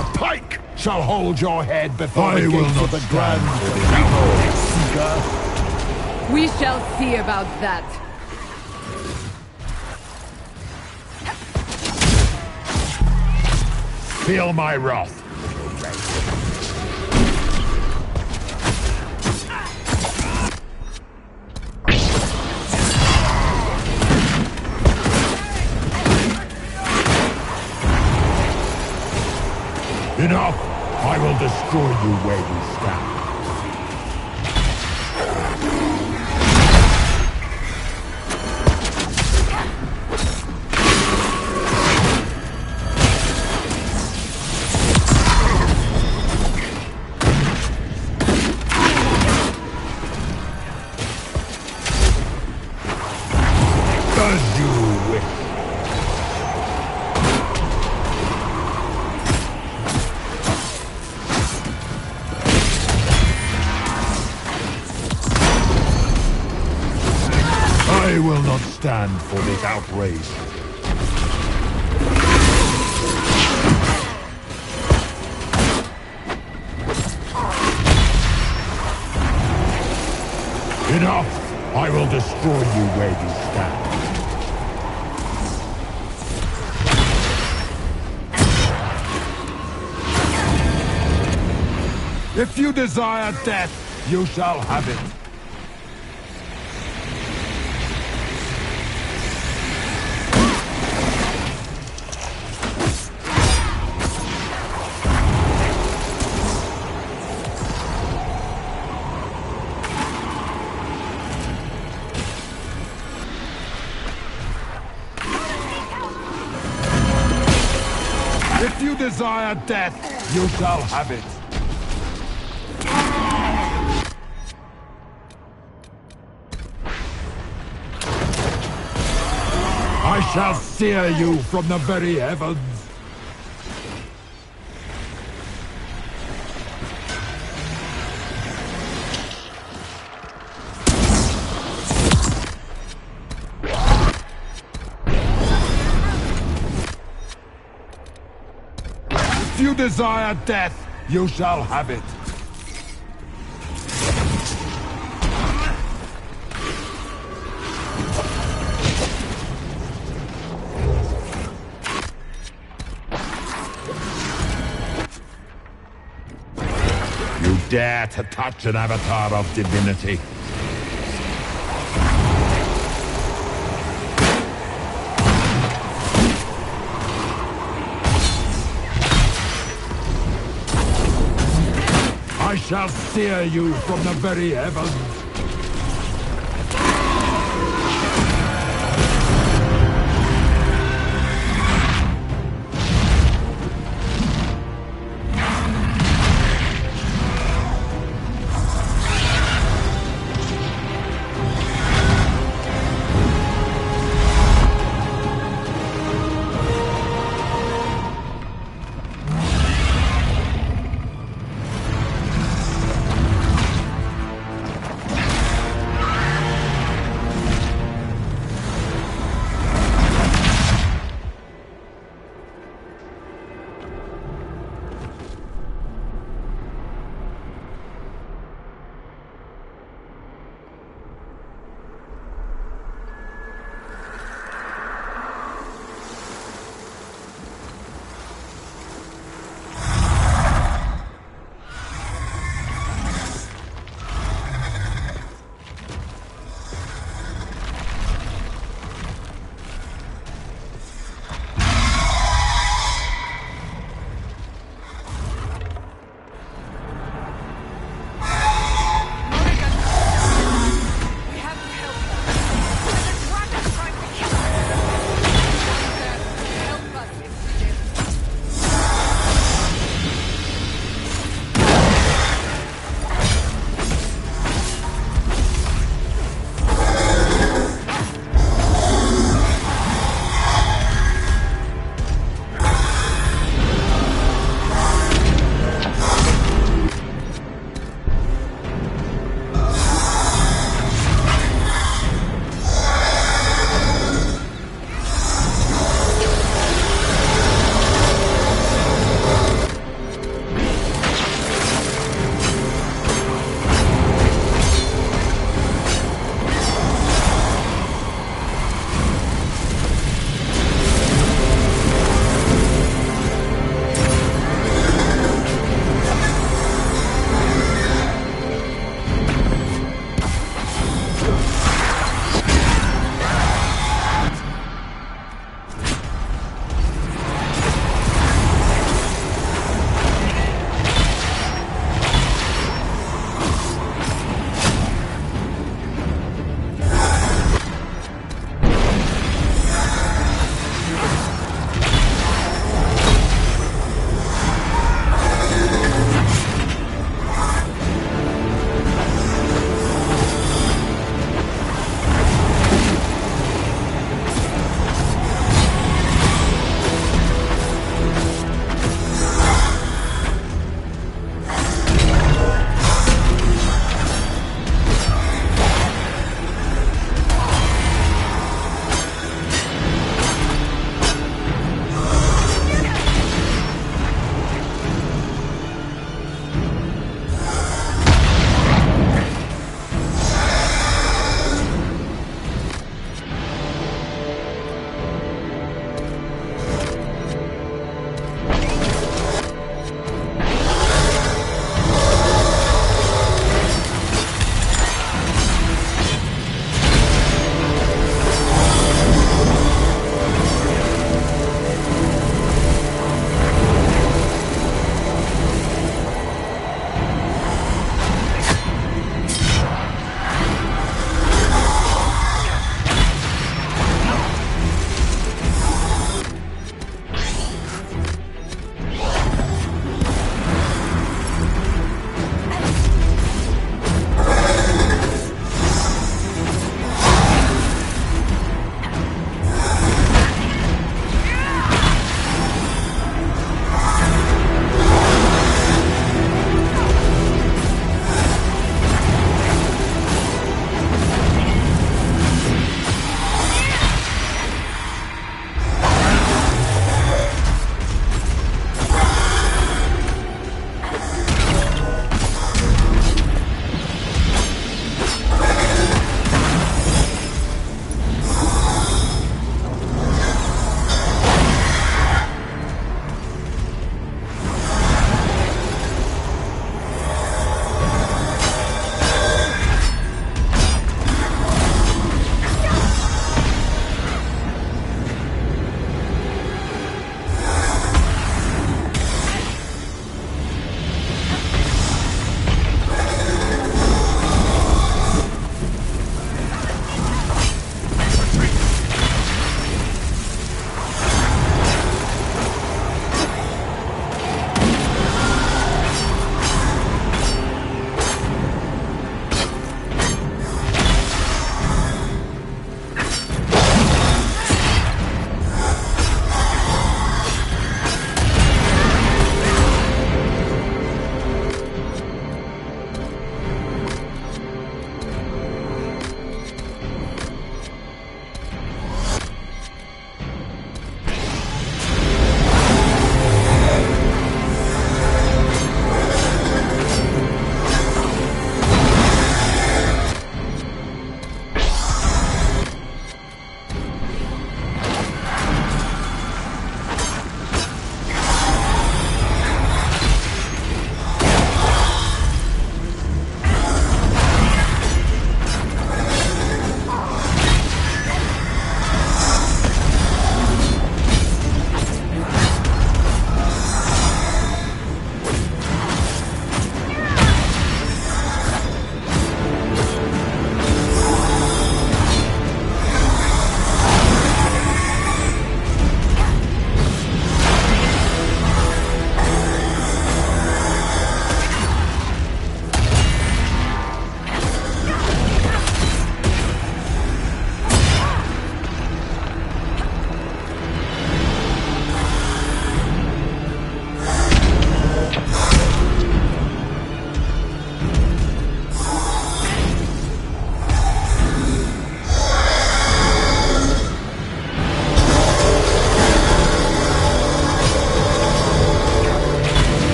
A pike shall hold your head before I the will gates not of the stand Grand for this Seeker. We shall see about that. Feel my wrath. Enough! I will destroy you where you stand. As you wish. I will not stand for this outrage. Enough! I will destroy you where you stand. If you desire death, you shall have it. If you desire death, you shall have it. I shall sear you from the very heavens. If you desire death, you shall have it. You dare to touch an avatar of divinity? I shall sear you from the very heavens.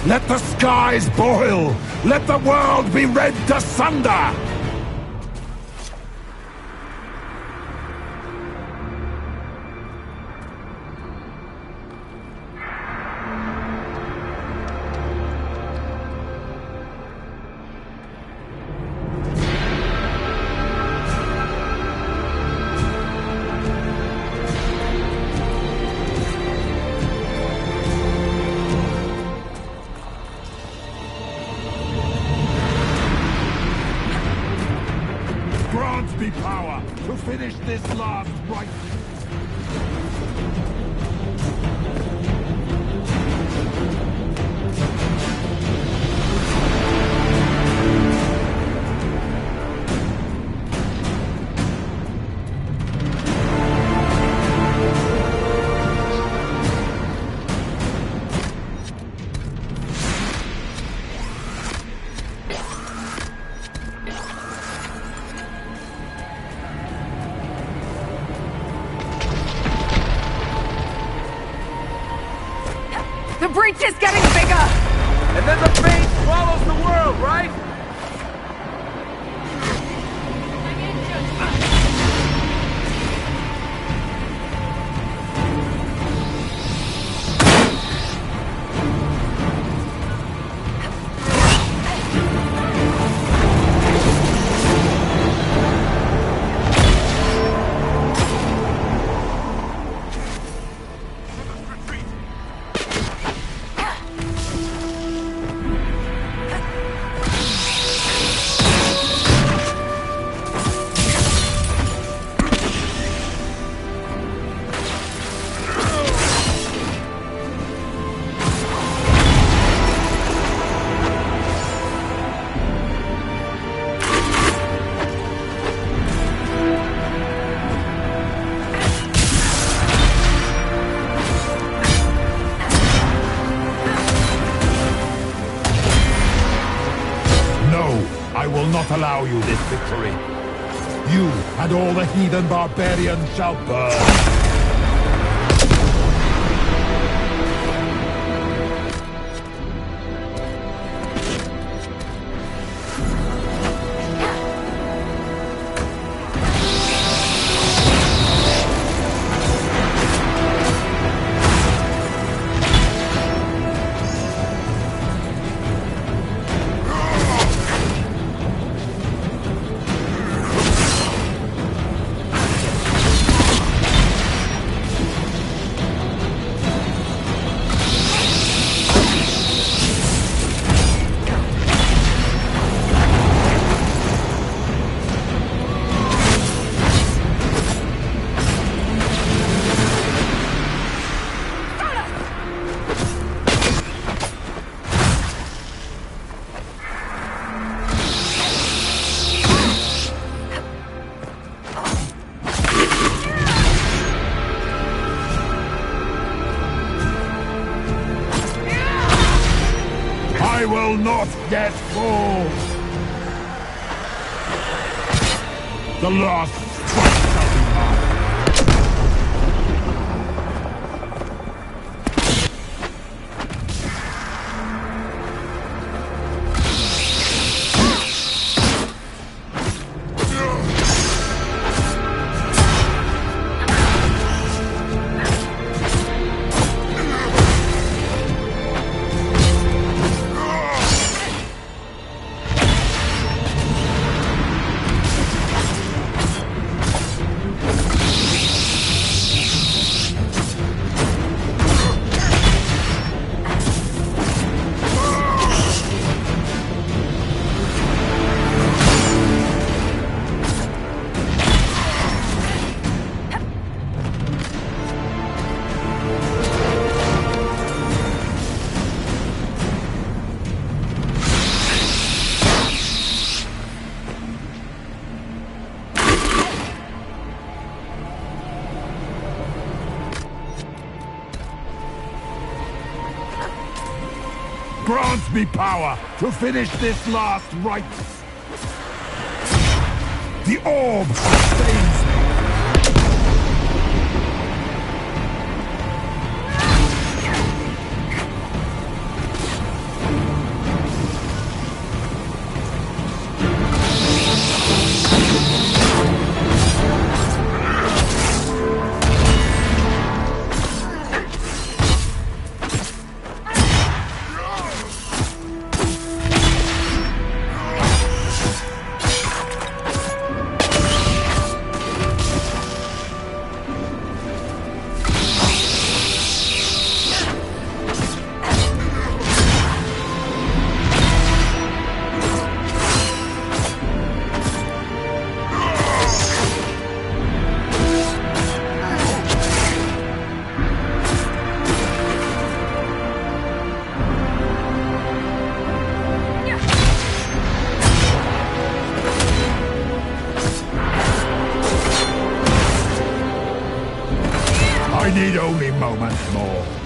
Let the skies boil! Let the world be rent asunder! Grant me power to finish this last rite. The breach is getting bigger! And then the fate swallows the world, right? I will not allow you this victory. You and all the heathen barbarians shall burn. I will not get full. The last strike shall be mine. Grant me power to finish this last rite. The orb sustains me. I need only moments more.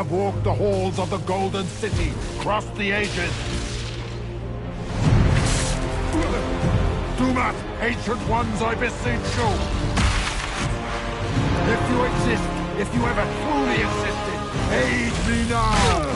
have walked the halls of the Golden City, crossed the ages. Do not, ancient ones, I beseech you! If you exist, if you ever truly existed, aid me now!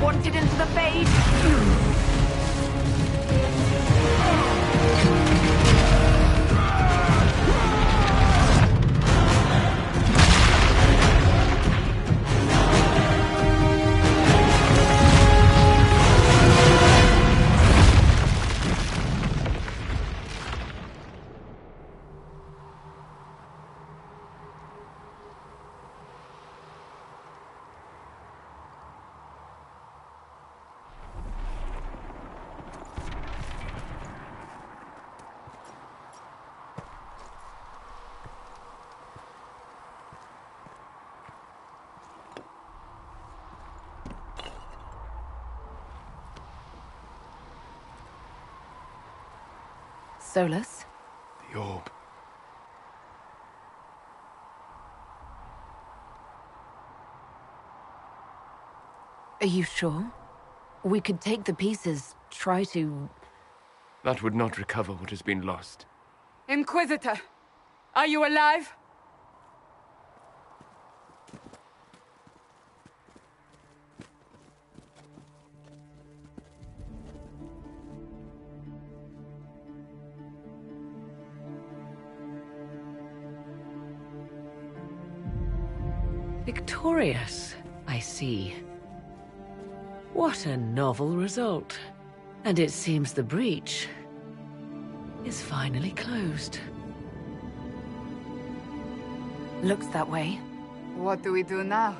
Wanted into the fade. Solus? The orb. Are you sure? We could take the pieces, try to... That would not recover what has been lost. Inquisitor! Are you alive? Victorious, I see. What a novel result. And it seems the breach is finally closed. Looks that way. What do we do now?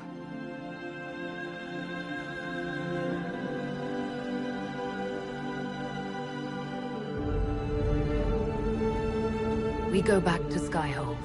We go back to Skyhold.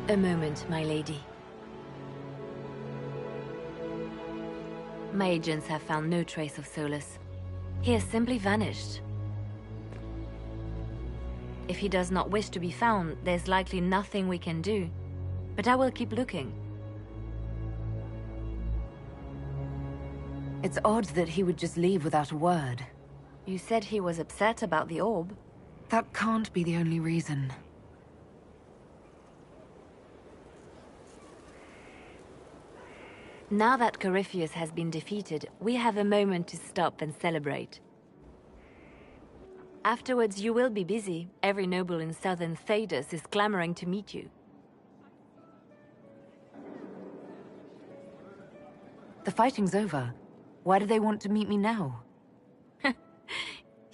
A moment, my lady. My agents have found no trace of Solus. He has simply vanished. If he does not wish to be found, there's likely nothing we can do. But I will keep looking. It's odd that he would just leave without a word. You said he was upset about the orb. That can't be the only reason. Now that Corypheus has been defeated, we have a moment to stop and celebrate. Afterwards, you will be busy. Every noble in southern Thedas is clamoring to meet you. The fighting's over. Why do they want to meet me now?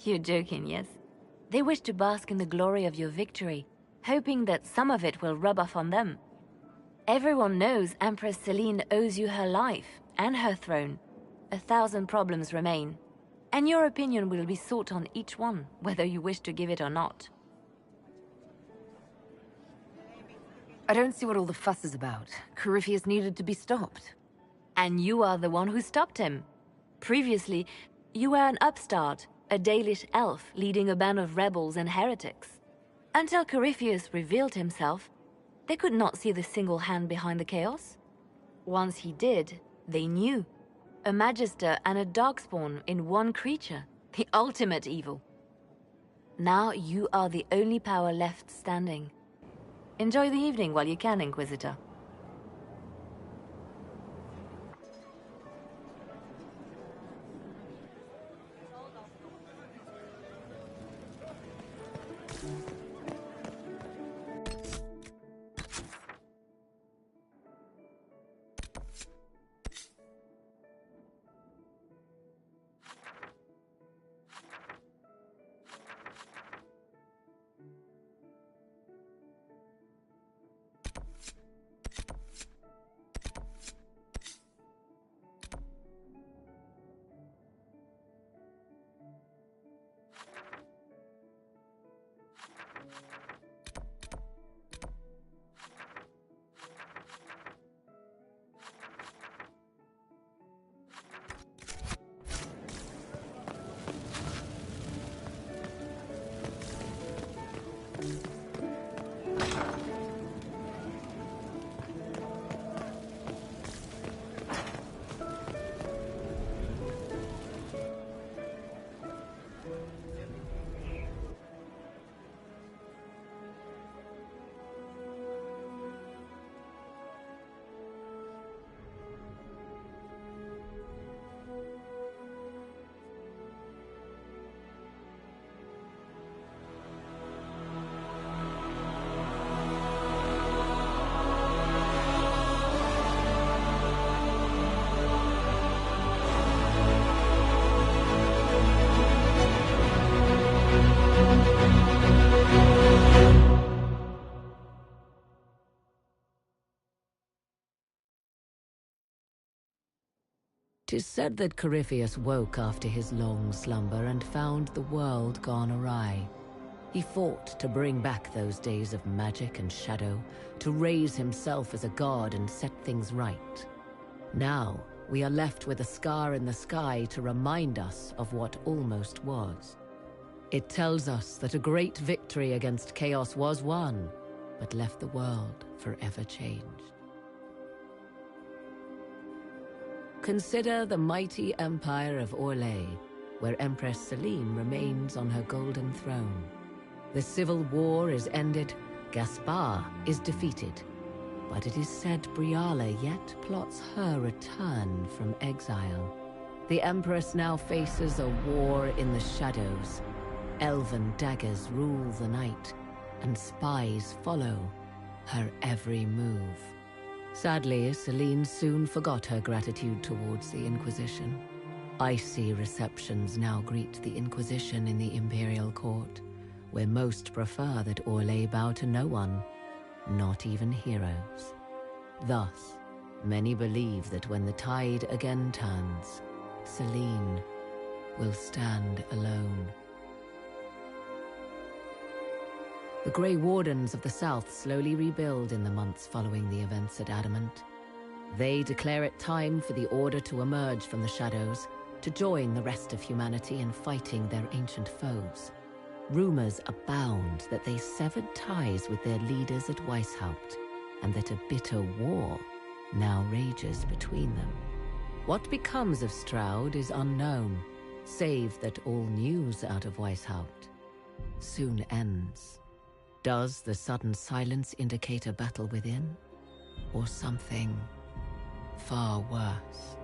You're joking, yes? They wish to bask in the glory of your victory, hoping that some of it will rub off on them. Everyone knows Empress Celine owes you her life and her throne. 1,000 problems remain, and your opinion will be sought on each one, whether you wish to give it or not. I don't see what all the fuss is about. Corypheus needed to be stopped. And you are the one who stopped him. Previously, you were an upstart, a Dalish elf leading a band of rebels and heretics. Until Corypheus revealed himself, they could not see the single hand behind the chaos. Once he did, they knew. A Magister and a Darkspawn in one creature, the ultimate evil. Now you are the only power left standing. Enjoy the evening while you can, Inquisitor. Tis said that Corypheus woke after his long slumber and found the world gone awry. He fought to bring back those days of magic and shadow, to raise himself as a god and set things right. Now, we are left with a scar in the sky to remind us of what almost was. It tells us that a great victory against chaos was won, but left the world forever changed. Consider the mighty empire of Orlais, where Empress Celine remains on her golden throne. The civil war is ended, Gaspar is defeated, but it is said Briala yet plots her return from exile. The Empress now faces a war in the shadows. Elven daggers rule the night, and spies follow her every move. Sadly, Celine soon forgot her gratitude towards the Inquisition. Icy receptions now greet the Inquisition in the Imperial Court, where most prefer that Orlais bow to no one, not even heroes. Thus, many believe that when the tide again turns, Celine will stand alone. The Grey Wardens of the South slowly rebuild in the months following the events at Adamant. They declare it time for the Order to emerge from the shadows, to join the rest of humanity in fighting their ancient foes. Rumors abound that they severed ties with their leaders at Weishaupt, and that a bitter war now rages between them. What becomes of Stroud is unknown, save that all news out of Weishaupt soon ends. Does the sudden silence indicate a battle within, or something far worse?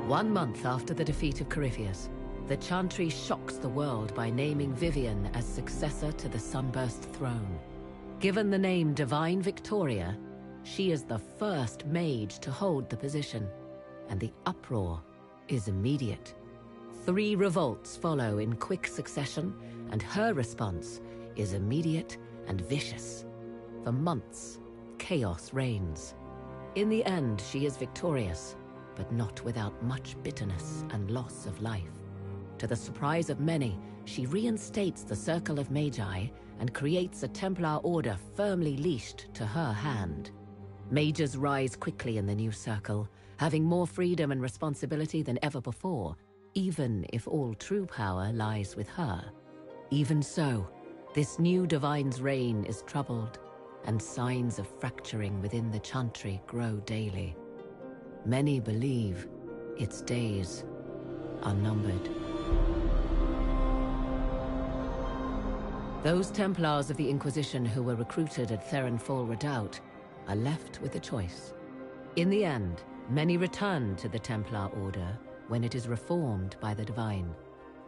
1 month after the defeat of Corypheus, the Chantry shocks the world by naming Vivian as successor to the Sunburst throne. Given the name Divine Victoria, she is the first mage to hold the position, and the uproar is immediate. 3 revolts follow in quick succession, and her response is immediate and vicious. For months, chaos reigns. In the end, she is victorious, but not without much bitterness and loss of life. To the surprise of many, she reinstates the Circle of Magi and creates a Templar order firmly leashed to her hand. Mages rise quickly in the new circle, having more freedom and responsibility than ever before, even if all true power lies with her. Even so, this new Divine's reign is troubled, and signs of fracturing within the Chantry grow daily. Many believe its days are numbered. Those Templars of the Inquisition who were recruited at Therenfall Redoubt are left with a choice. In the end, many return to the Templar Order when it is reformed by the Divine.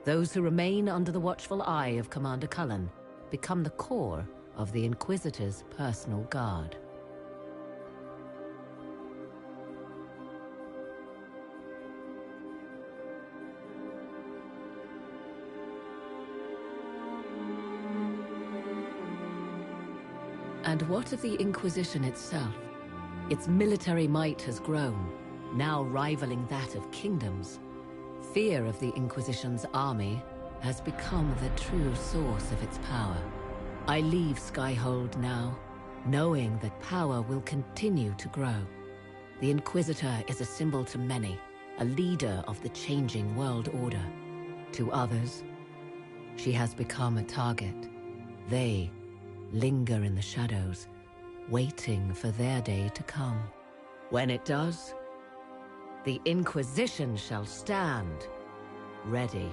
Those who remain under the watchful eye of Commander Cullen become the core of the Inquisitor's personal guard. And what of the Inquisition itself? Its military might has grown, now rivaling that of kingdoms. Fear of the Inquisition's army has become the true source of its power. I leave Skyhold now, knowing that power will continue to grow. The Inquisitor is a symbol to many, a leader of the changing world order. To others, she has become a target. They linger in the shadows, waiting for their day to come. When it does, the Inquisition shall stand ready.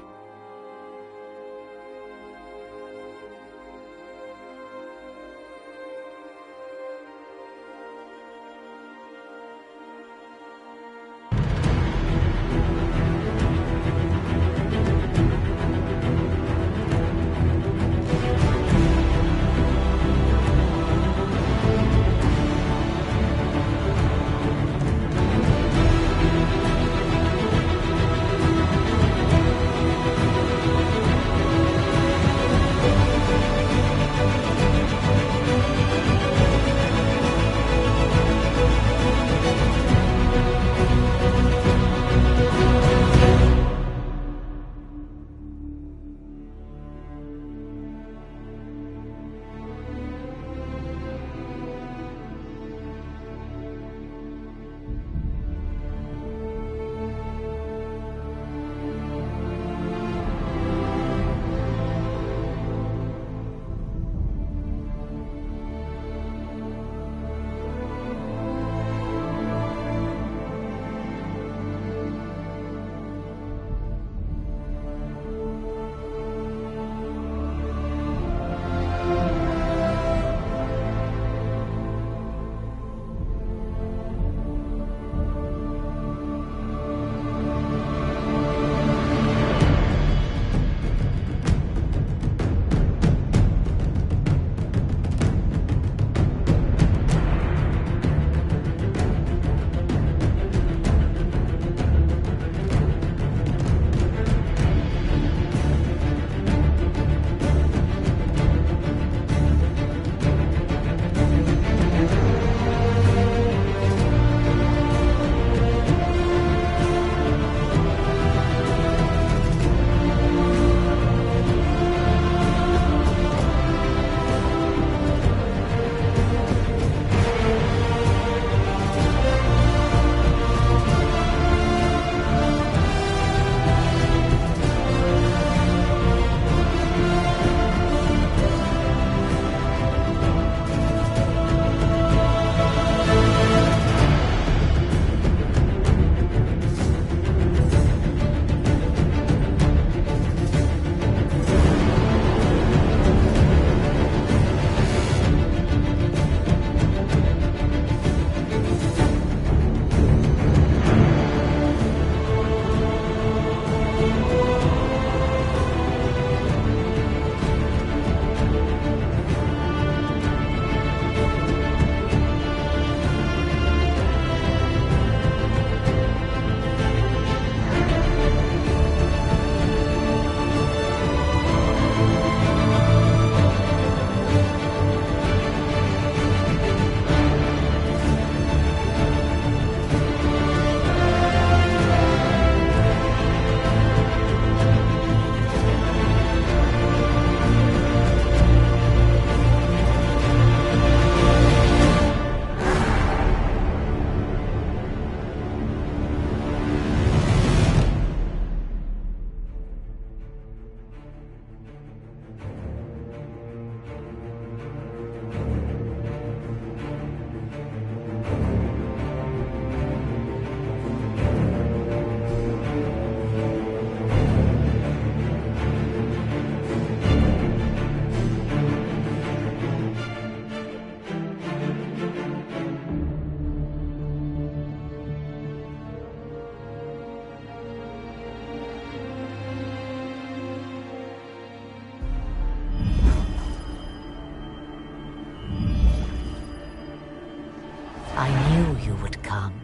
you would come.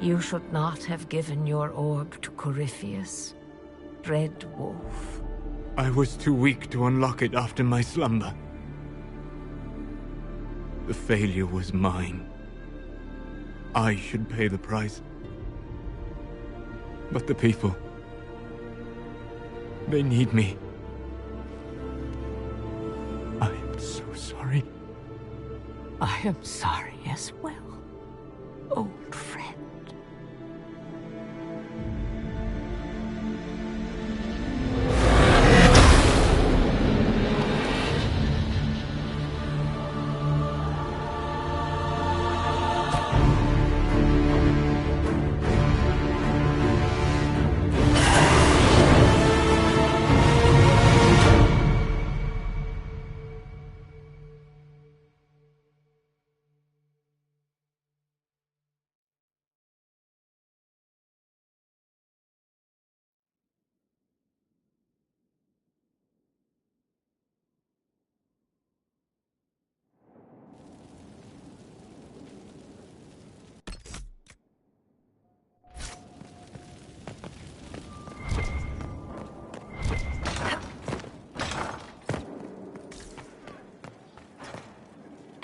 You should not have given your orb to Corypheus, Red Wolf. I was too weak to unlock it after my slumber. The failure was mine. I should pay the price. But the people... they need me. I am so sorry. I am sorry as well, old friend.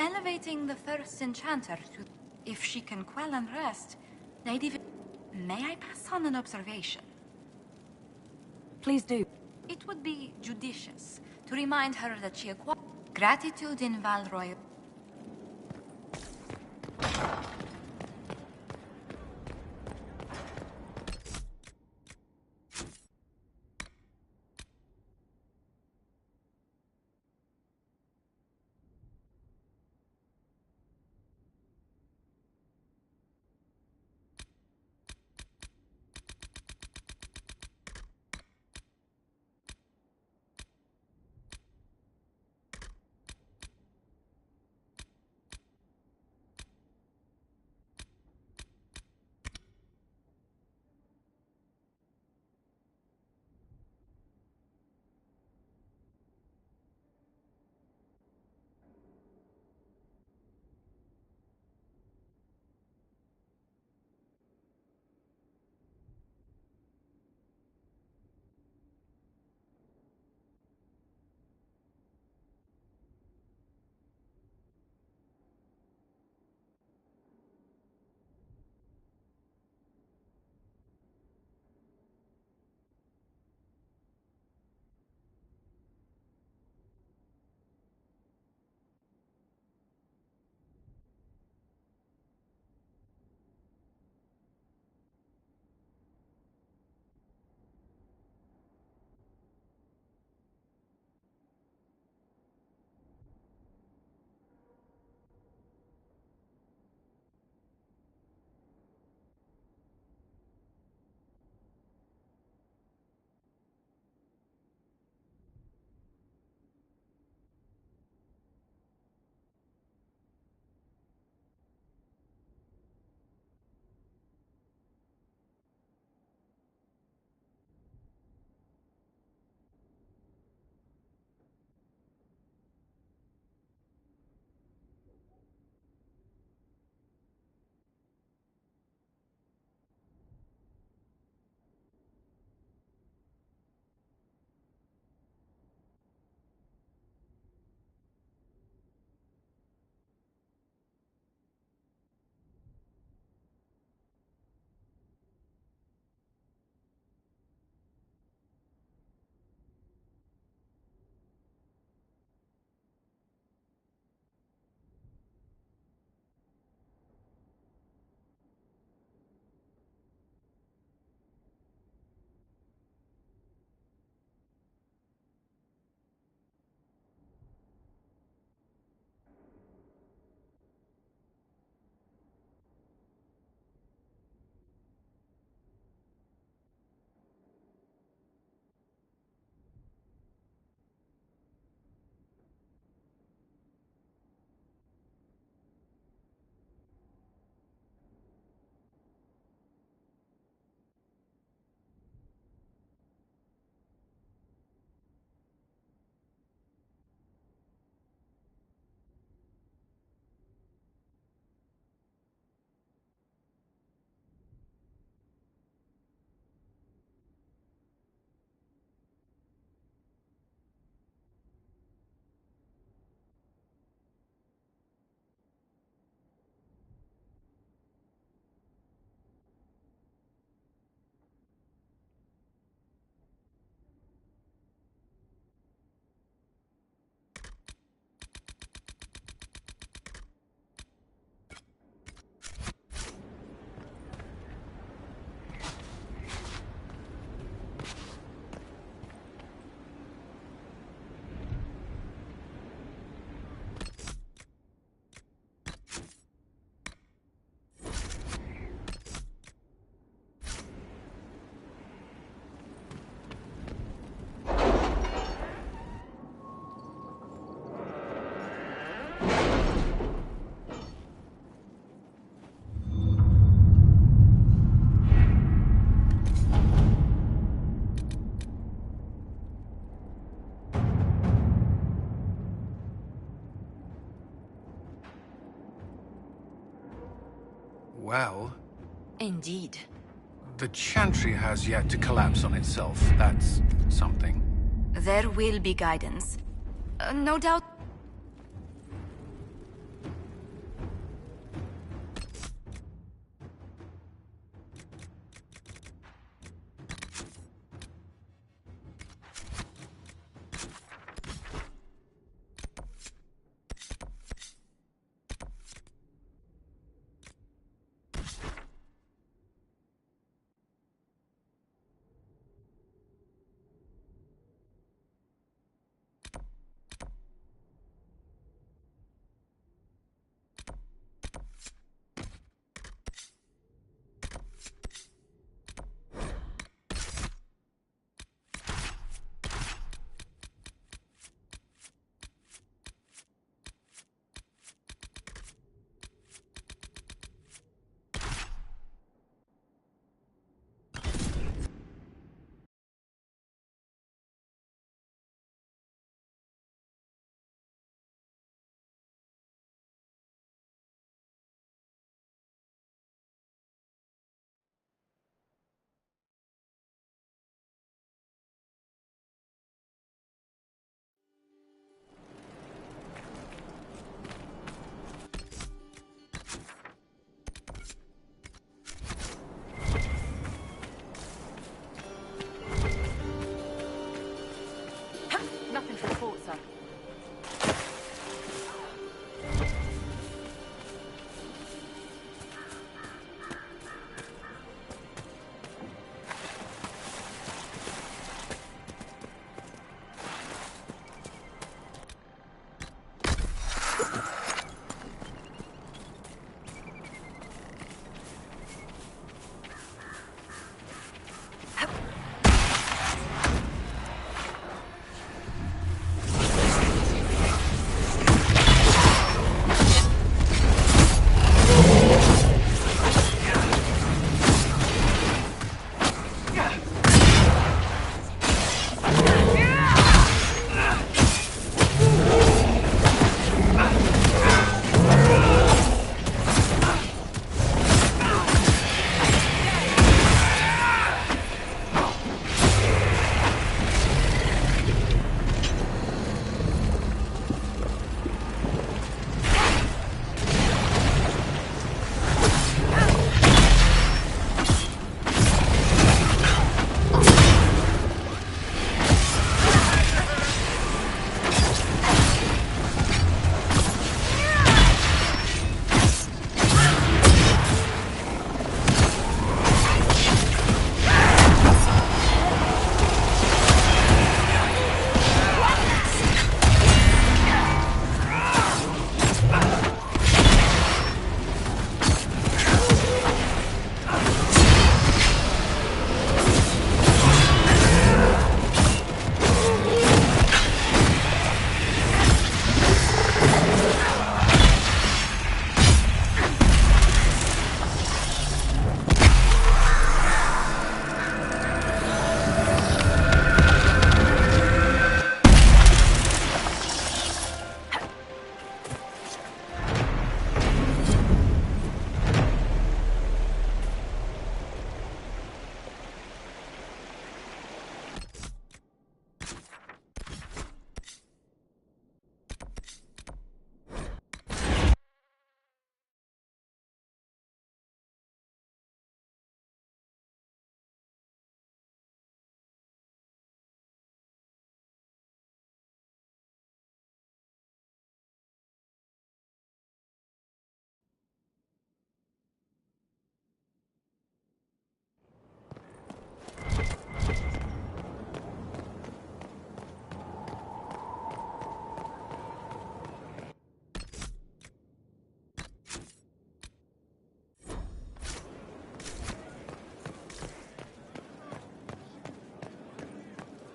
Elevating the first enchanter to... if she can quell unrest, Lady... May I pass on an observation? Please do. It would be judicious to remind her that she acquired gratitude in Valroy. Well, Indeed. the Chantry has yet to collapse on itself. That's something. There will be guidance. No doubt. Nothing to report, sir.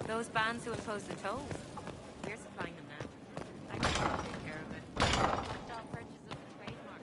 Those bands who impose the tolls. We're supplying them now. I can take care of it. Stop purchase of the trademark.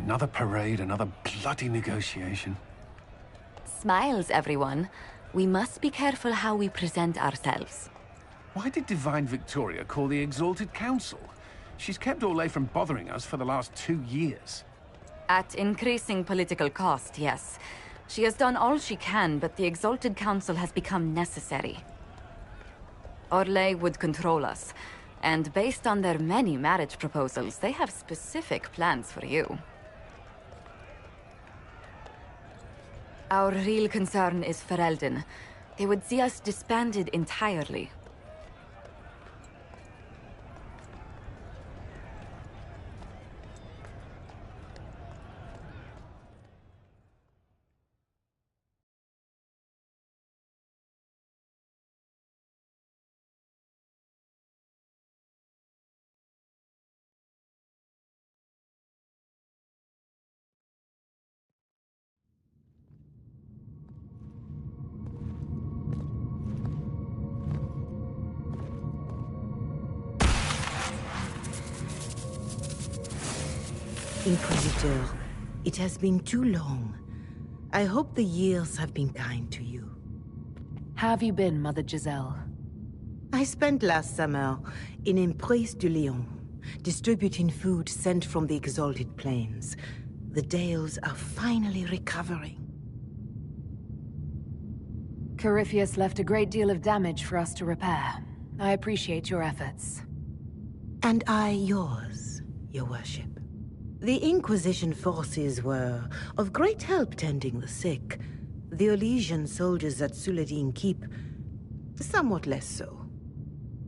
Another parade, another bloody negotiation. Smiles, everyone. We must be careful how we present ourselves. Why did Divine Victoria call the Exalted Council? She's kept Orlais from bothering us for the last 2 years. At increasing political cost, yes. She has done all she can, but the Exalted Council has become necessary. Orlais would control us, and based on their many marriage proposals, they have specific plans for you. Our real concern is Ferelden. They would see us disbanded entirely. Inquisitor, it has been too long. I hope the years have been kind to you. How have you been, Mother Giselle? I spent last summer in Emprise de Lyon, distributing food sent from the Exalted Plains. The Dales are finally recovering. Corypheus left a great deal of damage for us to repair. I appreciate your efforts. And I yours, your worship. The Inquisition forces were of great help tending the sick. The Elysian soldiers at Suladin Keep, somewhat less so.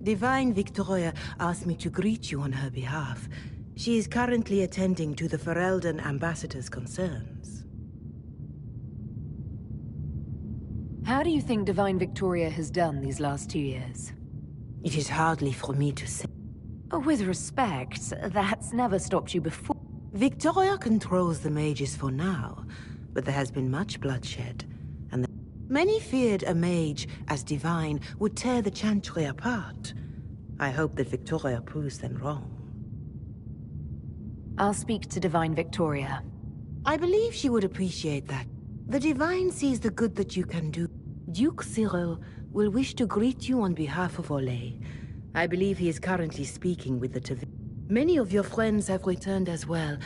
Divine Victoria asked me to greet you on her behalf. She is currently attending to the Ferelden ambassador's concerns. How do you think Divine Victoria has done these last 2 years? It is hardly for me to say. With respect, that's never stopped you before. Victoria controls the mages for now, but there has been much bloodshed, and many feared a mage as divine would tear the Chantry apart. I hope that Victoria proves them wrong. I'll speak to Divine Victoria. I believe she would appreciate that. The Divine sees the good that you can do. Duke Cyril will wish to greet you on behalf of Orlais. I believe he is currently speaking with the Tavern. Many of your friends have returned as well.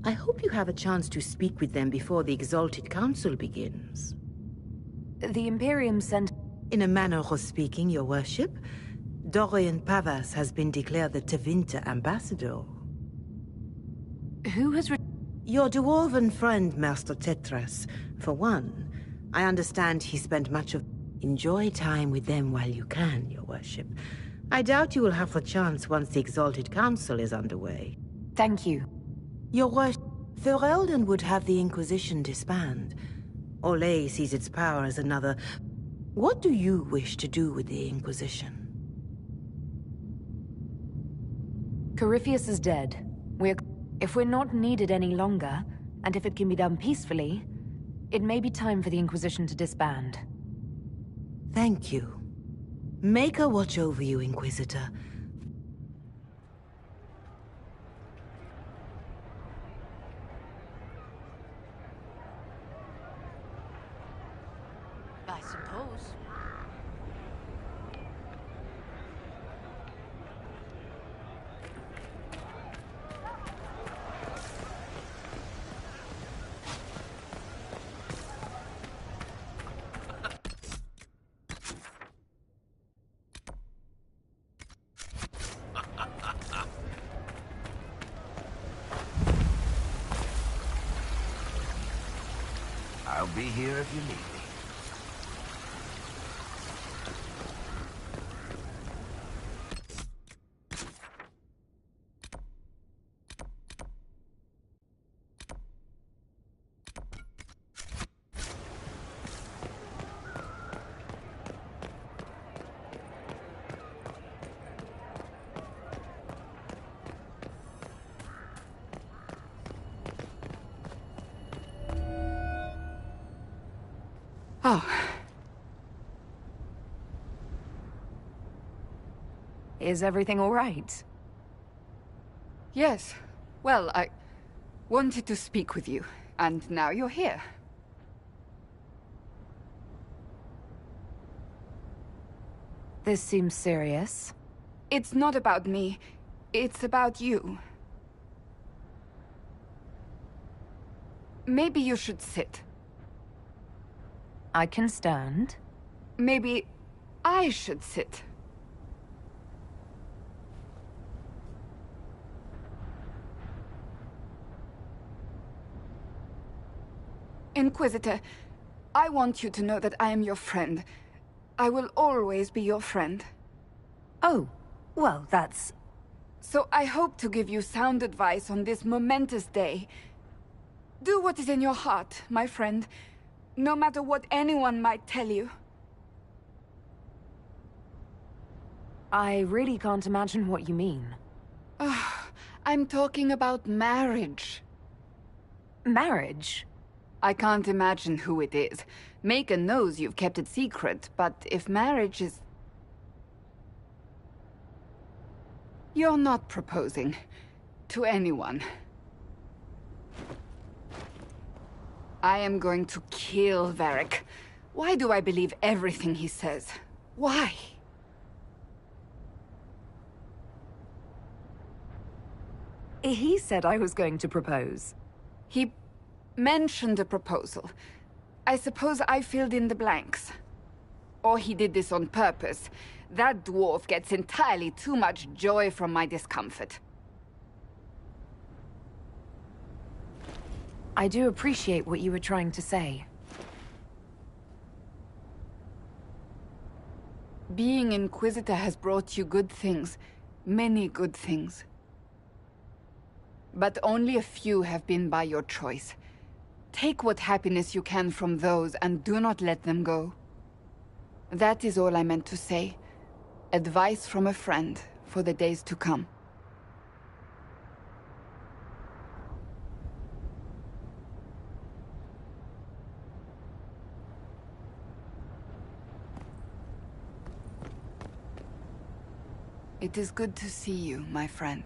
I hope you have a chance to speak with them before the Exalted Council begins. The Imperium sent... In a manner of speaking, your worship, Dorian Pavas has been declared the Tevinter ambassador. Who has... Your dwarven friend, Master Tetras. For one, I understand he spent much of... Enjoy time with them while you can, your worship. I doubt you will have the chance once the Exalted Council is underway. Thank you. Your worship, Ferelden would have the Inquisition disband. Orlais sees its power as another... What do you wish to do with the Inquisition? Corypheus is dead. If we're not needed any longer, and if it can be done peacefully, it may be time for the Inquisition to disband. Thank you. Make her watch over you, Inquisitor. I suppose. I'll be here if you need me. Oh. Is everything all right? Yes. Well, Wanted to speak with you, and now you're here. This seems serious. It's not about me. It's about you. Maybe you should sit. I can stand. Maybe I should sit. Inquisitor, I want you to know that I am your friend. I will always be your friend. Oh, well, that's... So I hope to give you sound advice on this momentous day. Do what is in your heart, my friend, no matter what anyone might tell you. I really can't imagine what you mean. I'm talking about marriage. Marriage? I can't imagine who it is. Macon knows you've kept it secret, but if marriage is... You're not proposing to anyone. I am going to kill Varric. Why do I believe everything he says? Why? He said I was going to propose. He mentioned a proposal. I suppose I filled in the blanks. Or he did this on purpose. That dwarf gets entirely too much joy from my discomfort. I do appreciate what you were trying to say. Being Inquisitor has brought you good things. Many good things. But only a few have been by your choice. Take what happiness you can from those and do not let them go. That is all I meant to say. Advice from a friend for the days to come. It is good to see you, my friend.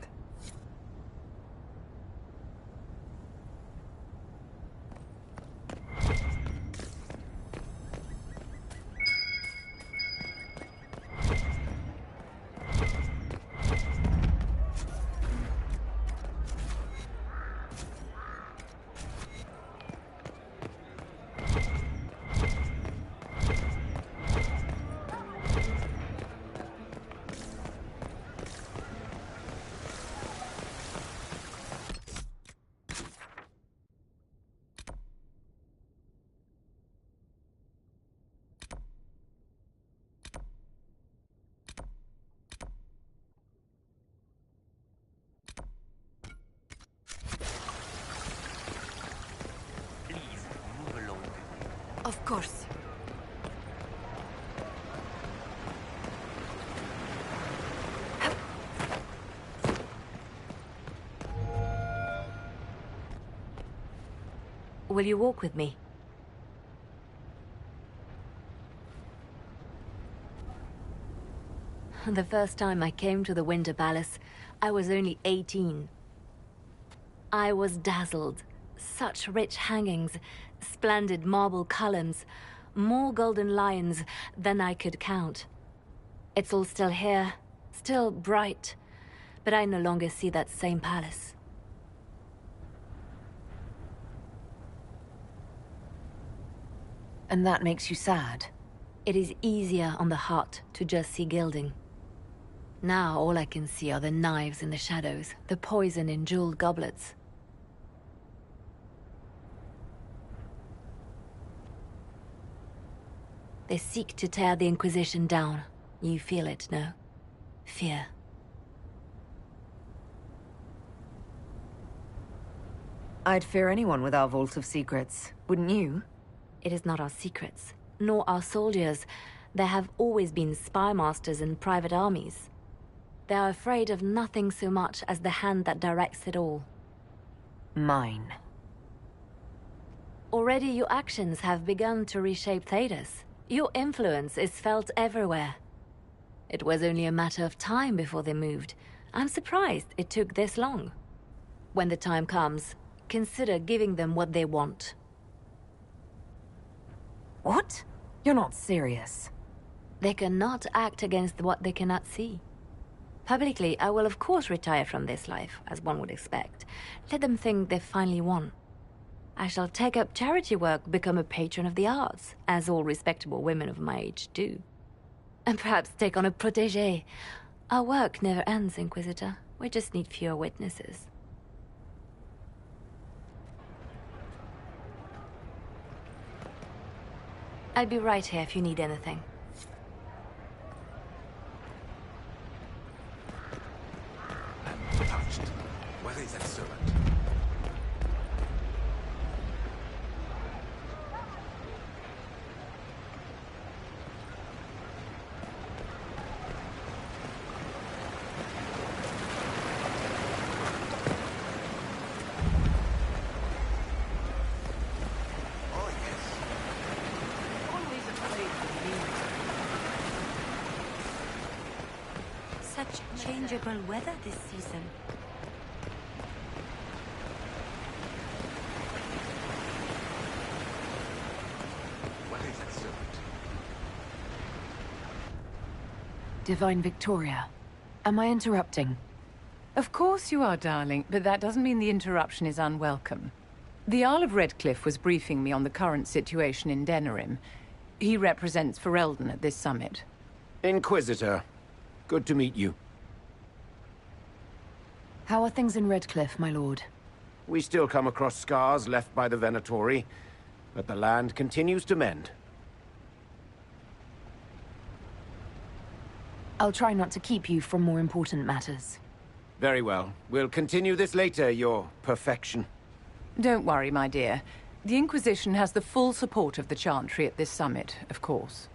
Of course. Will you walk with me? The first time I came to the Winter Palace, I was only 18. I was dazzled. Such rich hangings, splendid marble columns, more golden lions than I could count. It's all still here, still bright, but I no longer see that same palace. And that makes you sad? It is easier on the heart to just see gilding. Now all I can see are the knives in the shadows, the poison in jeweled goblets. They seek to tear the Inquisition down. You feel it, no? Fear. I'd fear anyone with our Vault of Secrets, wouldn't you? It is not our secrets, nor our soldiers. There have always been spy masters and private armies. They are afraid of nothing so much as the hand that directs it all. Mine. Already your actions have begun to reshape Thedas. Your influence is felt everywhere. It was only a matter of time before they moved. I'm surprised it took this long. When the time comes, consider giving them what they want. What? You're not serious. They cannot act against what they cannot see. Publicly, I will of course retire from this life, as one would expect. Let them think they've finally won. I shall take up charity work, become a patron of the arts, as all respectable women of my age do. And perhaps take on a protégé. Our work never ends, Inquisitor. We just need fewer witnesses. I'll be right here if you need anything. Touched. Where is that servant? Such changeable weather this season. What is that servant? Divine Victoria, am I interrupting? Of course you are, darling, but that doesn't mean the interruption is unwelcome. The Earl of Redcliffe was briefing me on the current situation in Denerim. He represents Ferelden at this summit. Inquisitor, good to meet you. How are things in Redcliffe, my lord? We still come across scars left by the Venatori, but the land continues to mend. I'll try not to keep you from more important matters. Very well. We'll continue this later, your perfection. Don't worry, my dear. The Inquisition has the full support of the Chantry at this summit, of course.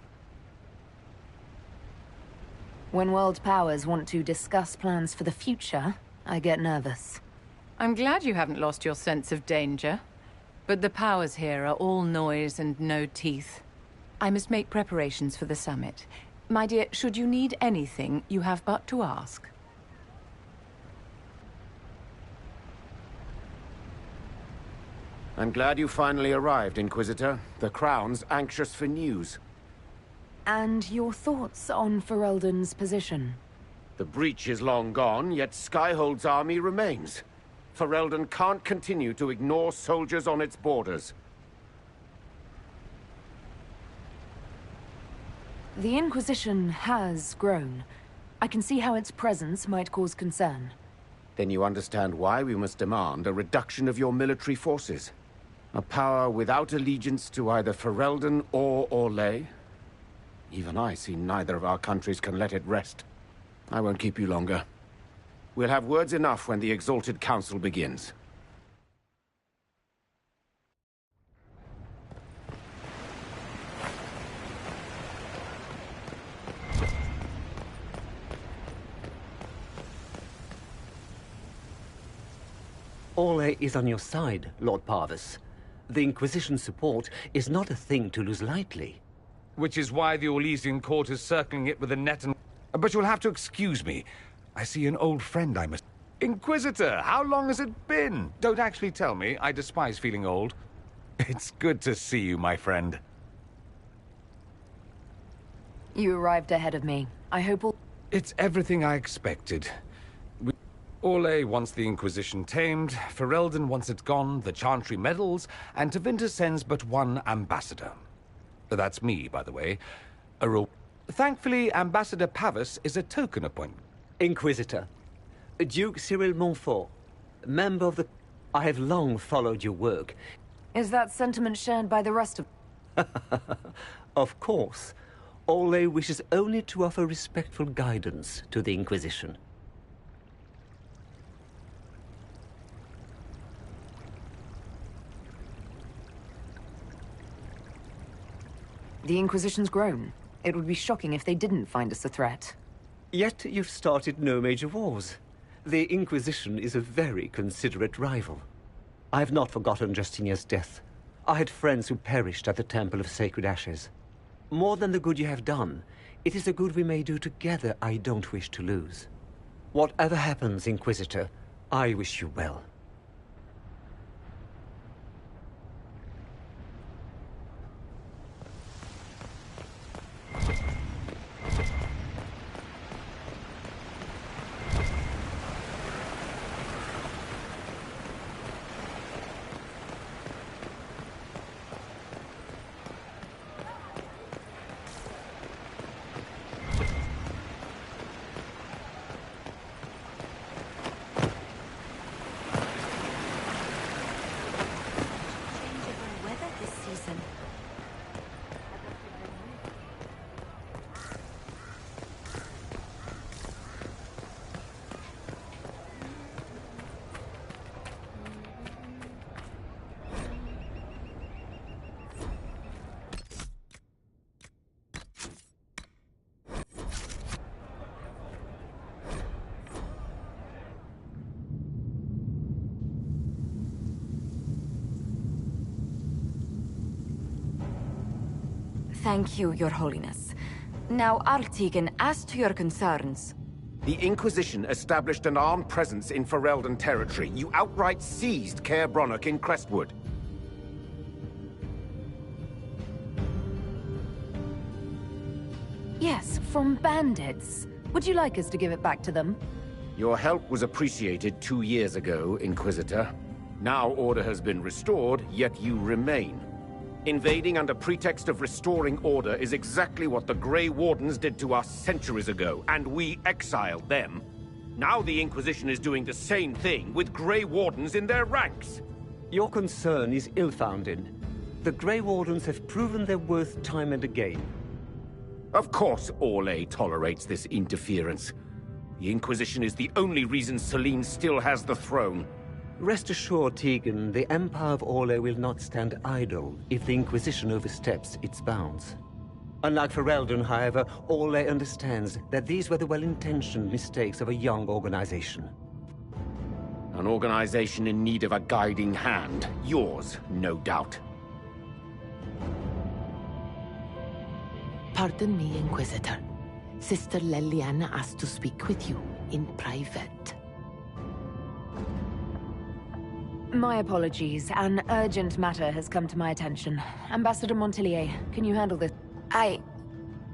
When world powers want to discuss plans for the future, I get nervous. I'm glad you haven't lost your sense of danger. But the powers here are all noise and no teeth. I must make preparations for the summit. My dear, should you need anything, you have but to ask. I'm glad you finally arrived, Inquisitor. The Crown's anxious for news. And your thoughts on Ferelden's position? The breach is long gone, yet Skyhold's army remains. Ferelden can't continue to ignore soldiers on its borders. The Inquisition has grown. I can see how its presence might cause concern. Then you understand why we must demand a reduction of your military forces. A power without allegiance to either Ferelden or Orlais? Even I see neither of our countries can let it rest. I won't keep you longer. We'll have words enough when the Exalted Council begins. Orlais is on your side, Lord Parvis. The Inquisition's support is not a thing to lose lightly. Which is why the Orlesian court is circling it with a net and... But you'll have to excuse me. I see an old friend I must... Inquisitor, how long has it been? Don't actually tell me. I despise feeling old. It's good to see you, my friend. You arrived ahead of me. I hope all... It's everything I expected. Orlais wants the Inquisition tamed, Ferelden wants it gone, the Chantry meddles, and Tevinter sends but one ambassador. That's me, by the way. Thankfully, Ambassador Pavis is a token appointment. Inquisitor, Duke Cyril Montfort, member of the... I have long followed your work. Is that sentiment shared by the rest of... Of course. Orlais wishes only to offer respectful guidance to the Inquisition. The Inquisition's grown. It would be shocking if they didn't find us a threat. Yet you've started no major wars. The Inquisition is a very considerate rival. I have not forgotten Justinia's death. I had friends who perished at the Temple of Sacred Ashes. More than the good you have done, it is the good we may do together I don't wish to lose. Whatever happens, Inquisitor, I wish you well. Thank you, Your Holiness. Now, Artigan, as to your concerns... The Inquisition established an armed presence in Ferelden territory. You outright seized Caer Bronach in Crestwood. Yes, from bandits. Would you like us to give it back to them? Your help was appreciated 2 years ago, Inquisitor. Now order has been restored, yet you remain. Invading under pretext of restoring order is exactly what the Grey Wardens did to us centuries ago, and we exiled them. Now the Inquisition is doing the same thing with Grey Wardens in their ranks. Your concern is ill-founded. The Grey Wardens have proven their worth time and again. Of course Orlais tolerates this interference. The Inquisition is the only reason Selene still has the throne. Rest assured, Tegan, the Empire of Orlais will not stand idle if the Inquisition oversteps its bounds. Unlike Ferelden, however, Orlais understands that these were the well-intentioned mistakes of a young organization. An organization in need of a guiding hand. Yours, no doubt. Pardon me, Inquisitor. Sister Leliana asked to speak with you in private. My apologies. An urgent matter has come to my attention. Ambassador Montillier, can you handle this?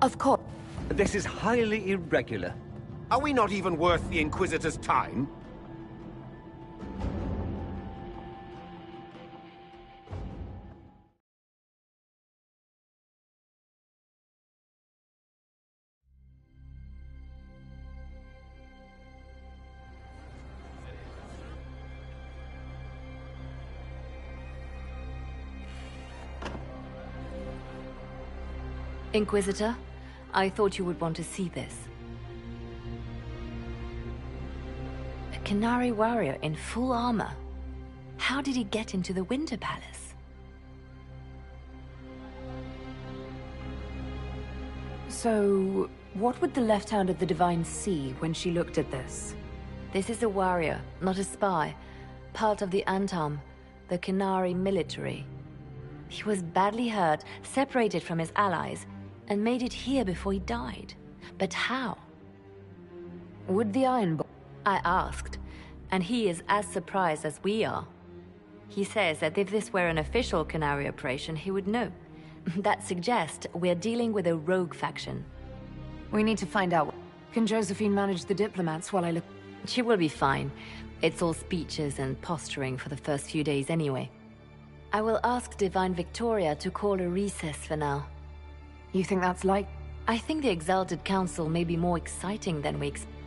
Of course. This is highly irregular. Are we not even worth the Inquisitor's time? Inquisitor, I thought you would want to see this. A Qunari warrior in full armor. How did he get into the Winter Palace? So, what would the left hand of the Divine see when she looked at this? This is a warrior, not a spy. Part of the Antam, the Qunari military. He was badly hurt, separated from his allies, and made it here before he died. But how? Would the Iron... I asked, and he is as surprised as we are. He says that if this were an official Qunari operation, he would know. That suggests we're dealing with a rogue faction. We need to find out. Can Josephine manage the diplomats while I look? She will be fine. It's all speeches and posturing for the first few days anyway. I will ask Divine Victoria to call a recess for now. You think that's like? I think the Exalted Council may be more exciting than we expected.